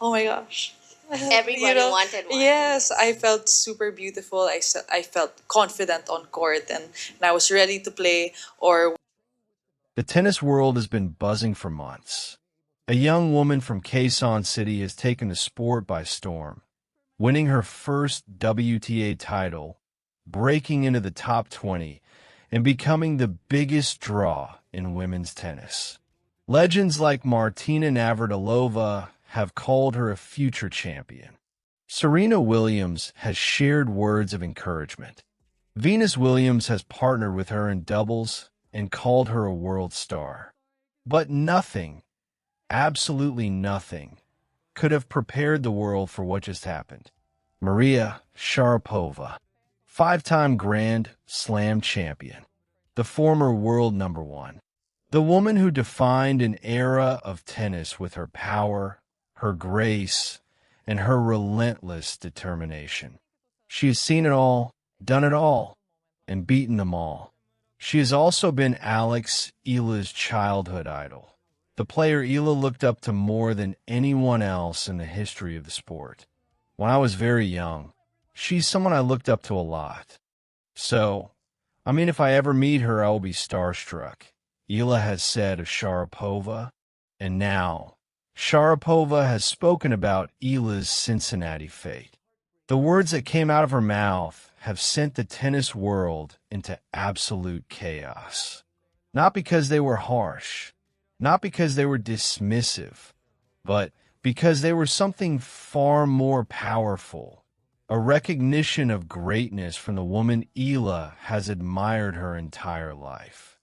Oh my gosh. Everybody wanted one. Yes, I felt super beautiful. I felt confident on court, and I was ready to play. Or The tennis world has been buzzing for months. A young woman from Quezon City has taken the sport by storm, winning her first WTA title, breaking into the top 20, and becoming the biggest draw in women's tennis. Legends like Martina Navratilova have called her a future champion. Serena Williams has shared words of encouragement. Venus Williams has partnered with her in doubles and called her a world star. But nothing, absolutely nothing, could have prepared the world for what just happened. Maria Sharapova, five-time Grand Slam champion, the former world number one, the woman who defined an era of tennis with her power, her grace, and her relentless determination. She has seen it all, done it all, and beaten them all. She has also been Alex Eala's childhood idol, the player Eala looked up to more than anyone else in the history of the sport. When I was very young, she's someone I looked up to a lot. So, if I ever meet her, I will be starstruck. Eala has said of Sharapova, and now, Sharapova has spoken about Eala's Cincinnati fate. The words that came out of her mouth have sent the tennis world into absolute chaos. Not because they were harsh, not because they were dismissive, but because they were something far more powerful, a recognition of greatness from the woman Eala has admired her entire life.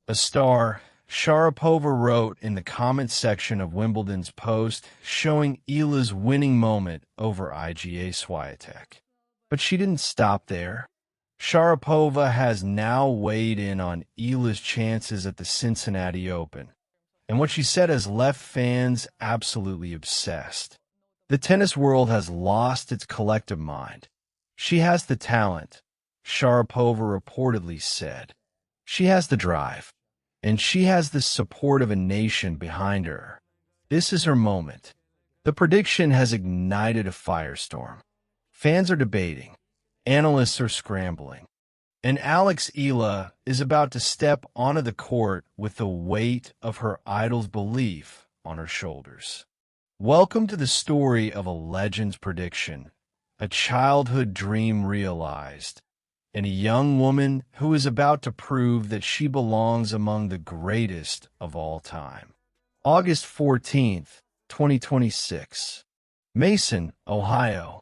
A star, Sharapova wrote in the comments section of Wimbledon's post showing Eala's winning moment over Iga Swiatek. But she didn't stop there. Sharapova has now weighed in on Eala's chances at the Cincinnati Open, and what she said has left fans absolutely obsessed. The tennis world has lost its collective mind. She has the talent, Sharapova reportedly said. She has the drive, and she has the support of a nation behind her. This is her moment. The prediction has ignited a firestorm. Fans are debating. Analysts are scrambling. And Alex Eala is about to step onto the court with the weight of her idol's belief on her shoulders. Welcome to the story of a legend's prediction, a childhood dream realized, and a young woman who is about to prove that she belongs among the greatest of all time. August 14th, 2026. Mason, Ohio.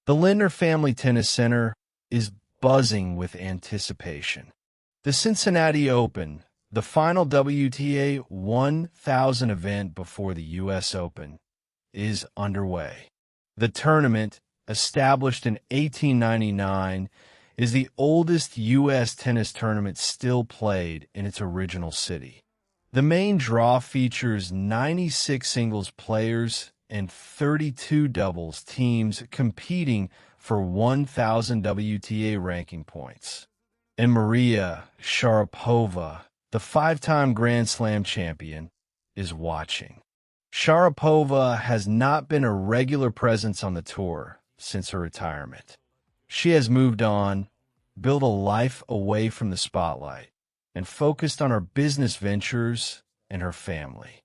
The Lindner Family Tennis Center is buzzing with anticipation. The Cincinnati Open, the final WTA 1000 event before the U.S. Open, is underway. The tournament, established in 1899, is the oldest U.S. tennis tournament still played in its original city. The main draw features 96 singles players and 32 doubles teams competing for 1,000 WTA ranking points. And Maria Sharapova, the five-time Grand Slam champion, is watching. Sharapova has not been a regular presence on the tour since her retirement. She has moved on, built a life away from the spotlight, and focused on her business ventures and her family.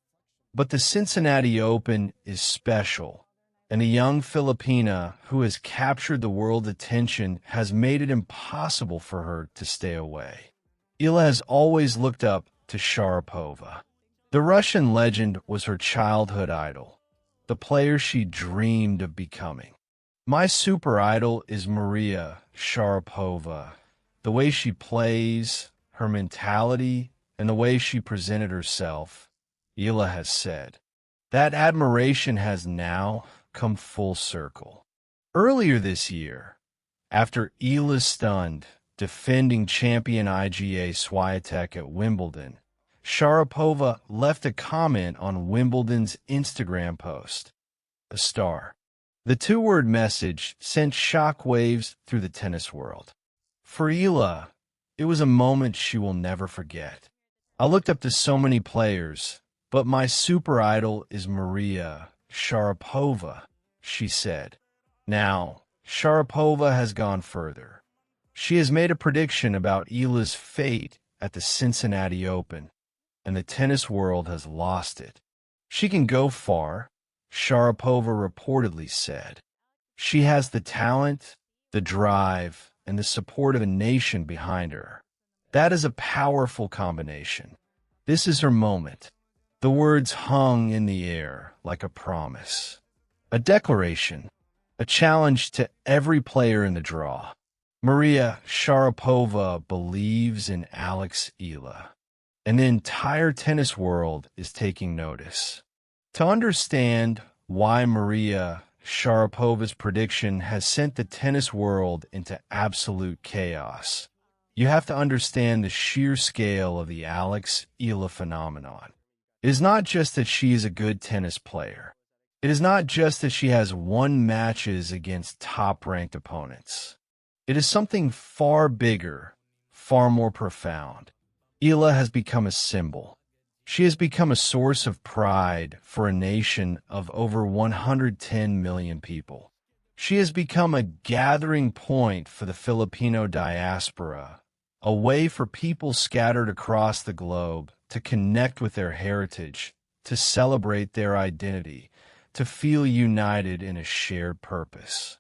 But the Cincinnati Open is special, and a young Filipina who has captured the world's attention has made it impossible for her to stay away. Eala has always looked up to Sharapova. The Russian legend was her childhood idol, the player she dreamed of becoming. My super idol is Maria Sharapova. The way she plays, her mentality, and the way she presented herself, Eala has said. That admiration has now come full circle. Earlier this year, after Eala stunned defending champion Iga Swiatek at Wimbledon, Sharapova left a comment on Wimbledon's Instagram post. A star. The two-word message sent shockwaves through the tennis world. For Eala, it was a moment she will never forget. I looked up to so many players, but my super idol is Maria Sharapova, she said. Now, Sharapova has gone further. She has made a prediction about Eala's fate at the Cincinnati Open, and the tennis world has lost it. She can go far, Sharapova reportedly said. She has the talent, the drive, and the support of a nation behind her. That is a powerful combination. This is her moment. The words hung in the air like a promise. A declaration, a challenge to every player in the draw. Maria Sharapova believes in Alex Eala, and the entire tennis world is taking notice. To understand why Maria Sharapova's prediction has sent the tennis world into absolute chaos, you have to understand the sheer scale of the Alex Eala phenomenon. It is not just that she is a good tennis player. It is not just that she has won matches against top-ranked opponents. It is something far bigger, far more profound. Eala has become a symbol. She has become a source of pride for a nation of over 110 million people. She has become a gathering point for the Filipino diaspora, a way for people scattered across the globe to connect with their heritage, to celebrate their identity, to feel united in a shared purpose.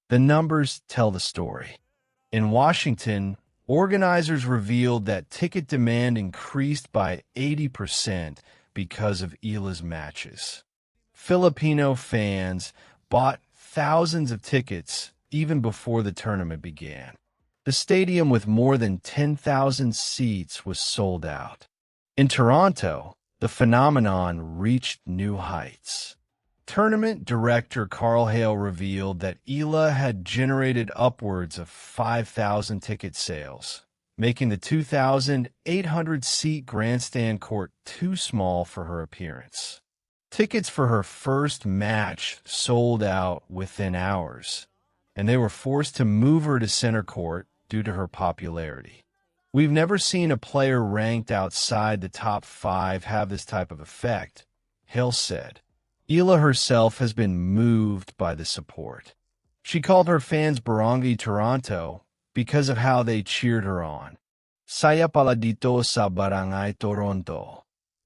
The numbers tell the story. In Washington, organizers revealed that ticket demand increased by 80% because of Eala's matches. Filipino fans bought thousands of tickets even before the tournament began. The stadium with more than 10,000 seats was sold out. In Toronto, the phenomenon reached new heights. Tournament director Carl Hale revealed that Eala had generated upwards of 5,000 ticket sales, making the 2,800-seat grandstand court too small for her appearance. Tickets for her first match sold out within hours, and they were forced to move her to center court due to her popularity. We've never seen a player ranked outside the top 5 have this type of effect, Hale said. Eala herself has been moved by the support. She called her fans Barangay Toronto because of how they cheered her on. Saya pala dito sa Barangay Toronto.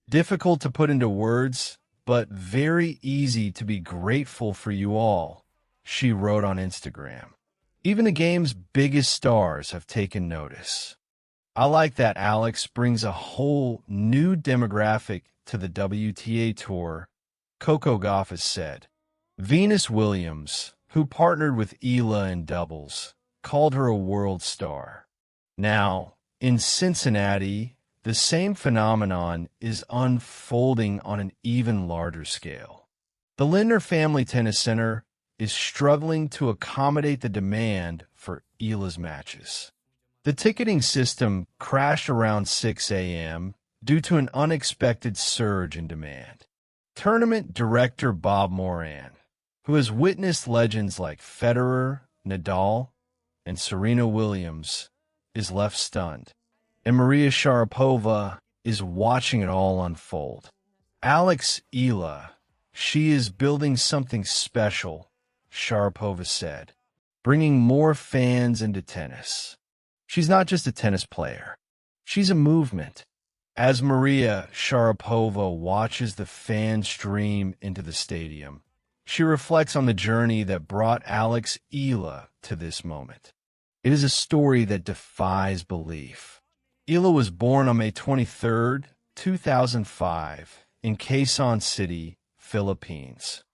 Difficult to put into words, but very easy to be grateful for you all, she wrote on Instagram. Even the game's biggest stars have taken notice. I like that Alex brings a whole new demographic to the WTA Tour, Coco Gauff has said. Venus Williams, who partnered with Eala in doubles, called her a world star. Now, in Cincinnati, the same phenomenon is unfolding on an even larger scale. The Lindner Family Tennis Center is struggling to accommodate the demand for Eala's matches. The ticketing system crashed around 6 a.m. due to an unexpected surge in demand. Tournament director Bob Moran, who has witnessed legends like Federer, Nadal, and Serena Williams, is left stunned. And Maria Sharapova is watching it all unfold. Alex Eala, she is building something special, Sharapova said, bringing more fans into tennis. She's not just a tennis player. She's a movement. As Maria Sharapova watches the fans stream into the stadium, she reflects on the journey that brought Alex Eala to this moment. It is a story that defies belief. Eala was born on May 23, 2005, in Quezon City, Philippines.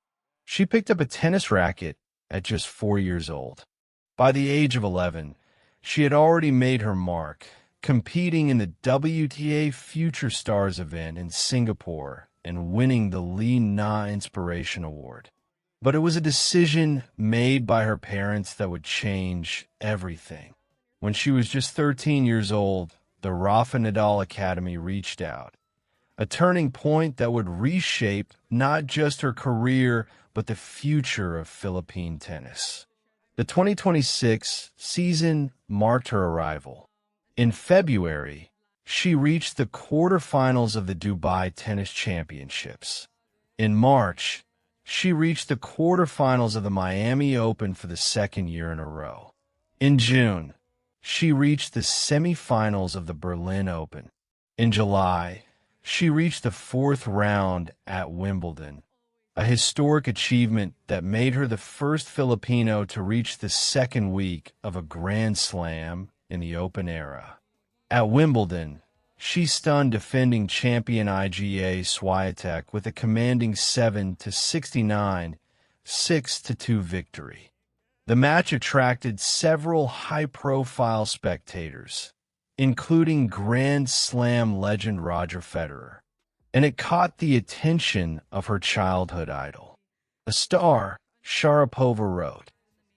She picked up a tennis racket at just 4 years old. By the age of 11, she had already made her mark, competing in the WTA Future Stars event in Singapore and winning the Lee Na Inspiration Award. But it was a decision made by her parents that would change everything. When she was just 13 years old, the Rafa Nadal Academy reached out, a turning point that would reshape not just her career, but the future of Philippine tennis. The 2026 season marked her arrival. In February, she reached the quarterfinals of the Dubai Tennis Championships. In March, she reached the quarterfinals of the Miami Open for the second year in a row. In June, she reached the semifinals of the Berlin Open. In July, she reached the fourth round at Wimbledon, a historic achievement that made her the first Filipino to reach the second week of a Grand Slam in the Open era. At Wimbledon, she stunned defending champion Iga Swiatek with a commanding 7-69, 6-2 victory. The match attracted several high-profile spectators, including Grand Slam legend Roger Federer, and it caught the attention of her childhood idol. A star, Sharapova wrote.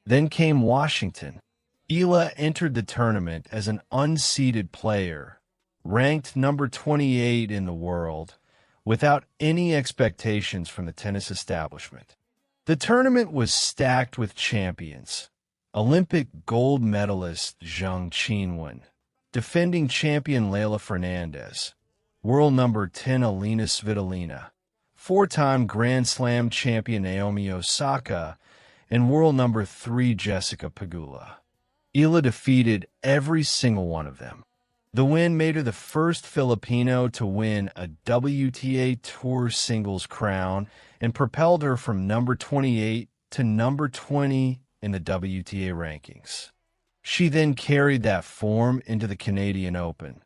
Then came Washington. Eala entered the tournament as an unseeded player, ranked number 28 in the world, without any expectations from the tennis establishment. The tournament was stacked with champions. Olympic gold medalist Zheng Qinwen, defending champion Leylah Fernandez, world number 10 Elena Svitolina, four-time Grand Slam champion Naomi Osaka, and world number 3 Jessica Pegula. Eala defeated every single one of them. The win made her the first Filipino to win a WTA Tour singles crown and propelled her from number 28 to number 20 in the WTA rankings. She then carried that form into the Canadian Open,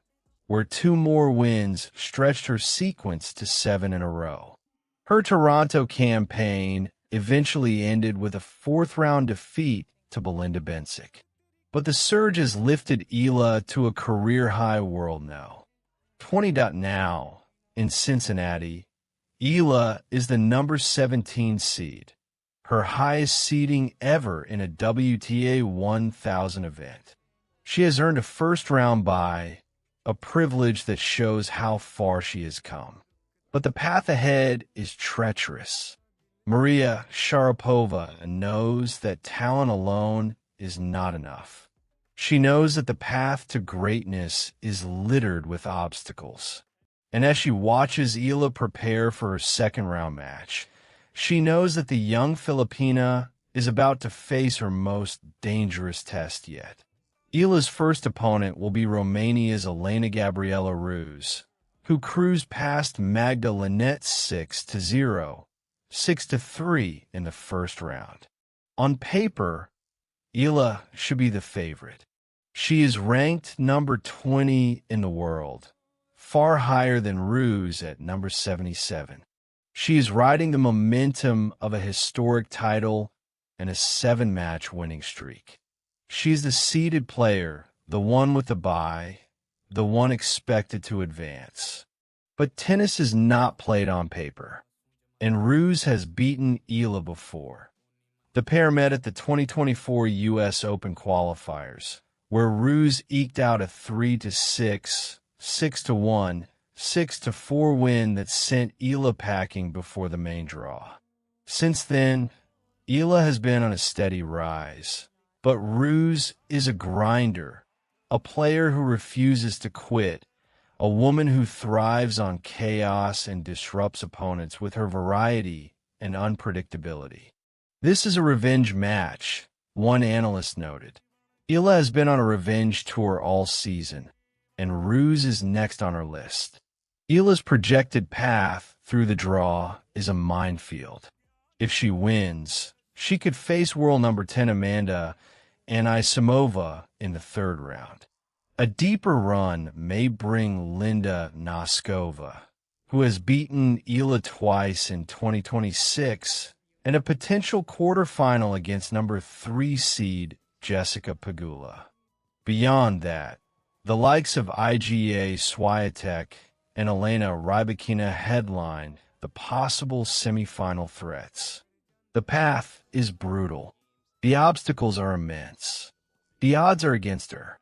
where 2 more wins stretched her sequence to 7 in a row. Her Toronto campaign eventually ended with a fourth-round defeat to Belinda Bencic. But the surge has lifted Eala to a career-high world now. 20.now in Cincinnati, Eala is the number 17 seed, her highest seeding ever in a WTA 1000 event. She has earned a first-round bye, a privilege that shows how far she has come. But the path ahead is treacherous. Maria Sharapova knows that talent alone is not enough. She knows that the path to greatness is littered with obstacles. And as she watches Eala prepare for her second-round match, she knows that the young Filipina is about to face her most dangerous test yet. Eala's first opponent will be Romania's Elena-Gabriela Ruse, who cruised past Magda Linette's 6-0, 6-3 in the first round. On paper, Eala should be the favorite. She is ranked number 20 in the world, far higher than Ruse at number 77. She is riding the momentum of a historic title and a 7-match winning streak. She's the seeded player, the one with the bye, the one expected to advance. But tennis is not played on paper, and Ruse has beaten Eala before. The pair met at the 2024 U.S. Open qualifiers, where Ruse eked out a 3-6, 6-1, 6-4 win that sent Eala packing before the main draw. Since then, Eala has been on a steady rise, but Ruse is a grinder, a player who refuses to quit, a woman who thrives on chaos and disrupts opponents with her variety and unpredictability. This is a revenge match, one analyst noted. Eala has been on a revenge tour all season, and Ruse is next on her list. Eala's projected path through the draw is a minefield. If she wins, she could face world number 10 Amanda Anisimova in the third round. A deeper run may bring Linda Noskova, who has beaten Eala twice in 2026, and a potential quarterfinal against number 3 seed Jessica Pegula. Beyond that, the likes of Iga Swiatek and Elena Rybakina headline the possible semifinal threats. The path is brutal. The obstacles are immense. The odds are against her.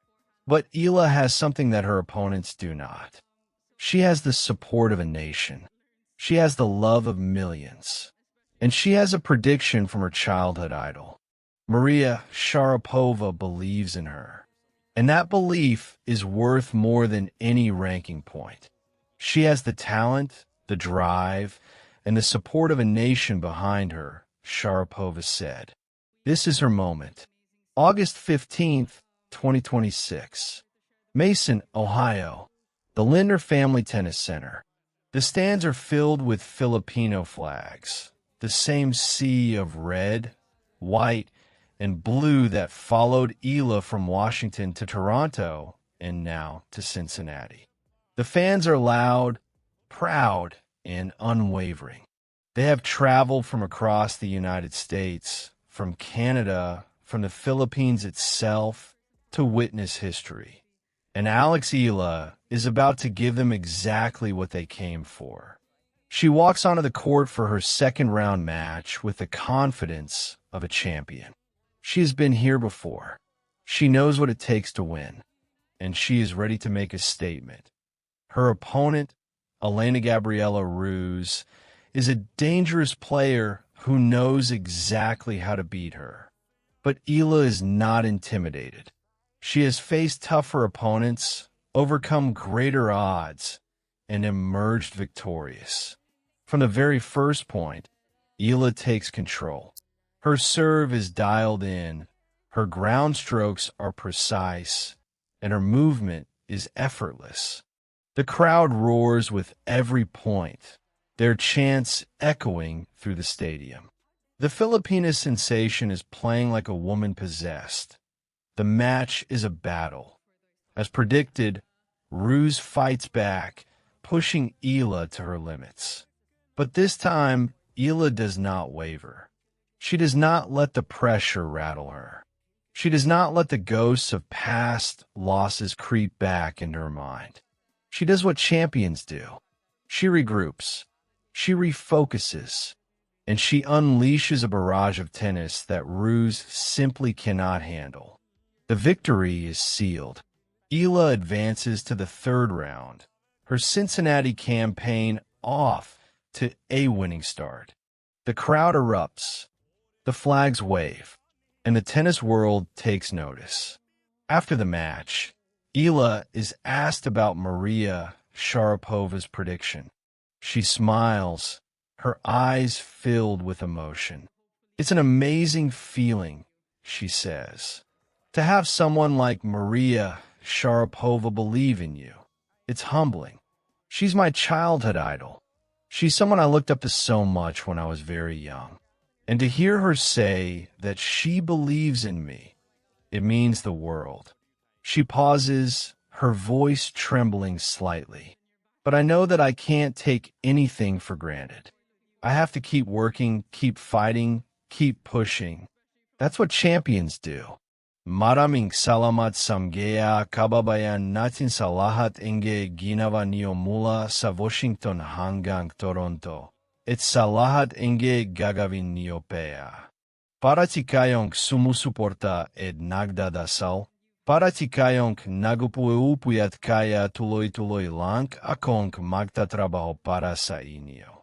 But Eala has something that her opponents do not. She has the support of a nation. She has the love of millions. And she has a prediction from her childhood idol. Maria Sharapova believes in her. And that belief is worth more than any ranking point. She has the talent, the drive, and the support of a nation behind her, Sharapova said. This is her moment. August 15th, 2026. Mason, Ohio. The Lindner Family Tennis Center. The stands are filled with Filipino flags, the same sea of red, white, and blue that followed Eala from Washington to Toronto and now to Cincinnati. The fans are loud, proud, and unwavering. They have traveled from across the United States, from Canada, from the Philippines itself, to witness history. And Alex Eala is about to give them exactly what they came for. She walks onto the court for her second-round match with the confidence of a champion. She has been here before. She knows what it takes to win, and she is ready to make a statement. Her opponent, Elena-Gabriela Ruse, is a dangerous player who knows exactly how to beat her. But Eala is not intimidated. She has faced tougher opponents, overcome greater odds, and emerged victorious. From the very first point, Eala takes control. Her serve is dialed in, her ground strokes are precise, and her movement is effortless. The crowd roars with every point, their chants echoing through the stadium. The Filipina sensation is playing like a woman possessed. The match is a battle. As predicted, Ruse fights back, pushing Eala to her limits. But this time, Eala does not waver. She does not let the pressure rattle her. She does not let the ghosts of past losses creep back into her mind. She does what champions do. She regroups. She refocuses. And she unleashes a barrage of tennis that Ruse simply cannot handle. The victory is sealed. Eala advances to the third round, her Cincinnati campaign off to a winning start. The crowd erupts, the flags wave, and the tennis world takes notice. After the match, Eala is asked about Maria Sharapova's prediction. She smiles, her eyes filled with emotion. "It's an amazing feeling," she says. "To have someone like Maria Sharapova believe in you. It's humbling. She's my childhood idol. She's someone I looked up to so much when I was very young. And to hear her say that she believes in me, it means the world." She pauses, her voice trembling slightly. "But I know that I can't take anything for granted. I have to keep working, keep fighting, keep pushing. That's what champions do." Maraming salamat samgaya kababayan natin sa lahat ng ginawa niyo mula sa Washington hanggang Toronto. At sa lahat ng gagawin niyo pa. Parati kayong sumusuporta at nagdadasal. Parati kayong nagupuupuy at kaya tuloy-tuloy lang akong magtatrabaho para sa inyo.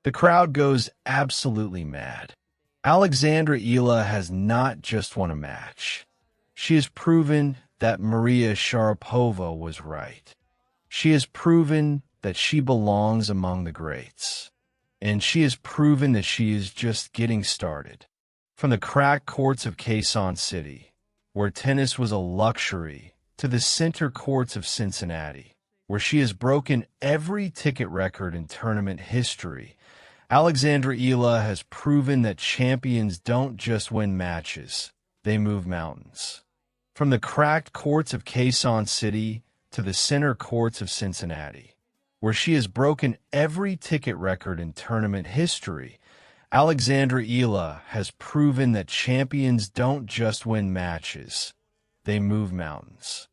The crowd goes absolutely mad. Alexandra Eala has not just won a match. She has proven that Maria Sharapova was right. She has proven that she belongs among the greats. And she has proven that she is just getting started. From the cracked courts of Quezon City, where tennis was a luxury, to the center courts of Cincinnati, where she has broken every ticket record in tournament history, Alexandra Eala has proven that champions don't just win matches, they move mountains. From the cracked courts of Quezon City to the center courts of Cincinnati, where she has broken every ticket record in tournament history, Alexandra Eala has proven that champions don't just win matches, they move mountains.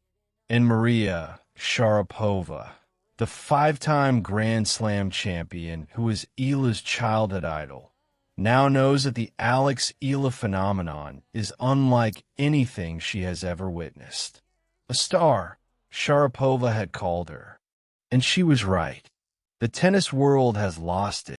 And Maria Sharapova, the five-time Grand Slam champion who is Eala's childhood idol, now knows that the Alex Eala phenomenon is unlike anything she has ever witnessed. A star, Sharapova had called her. And she was right. The tennis world has lost it.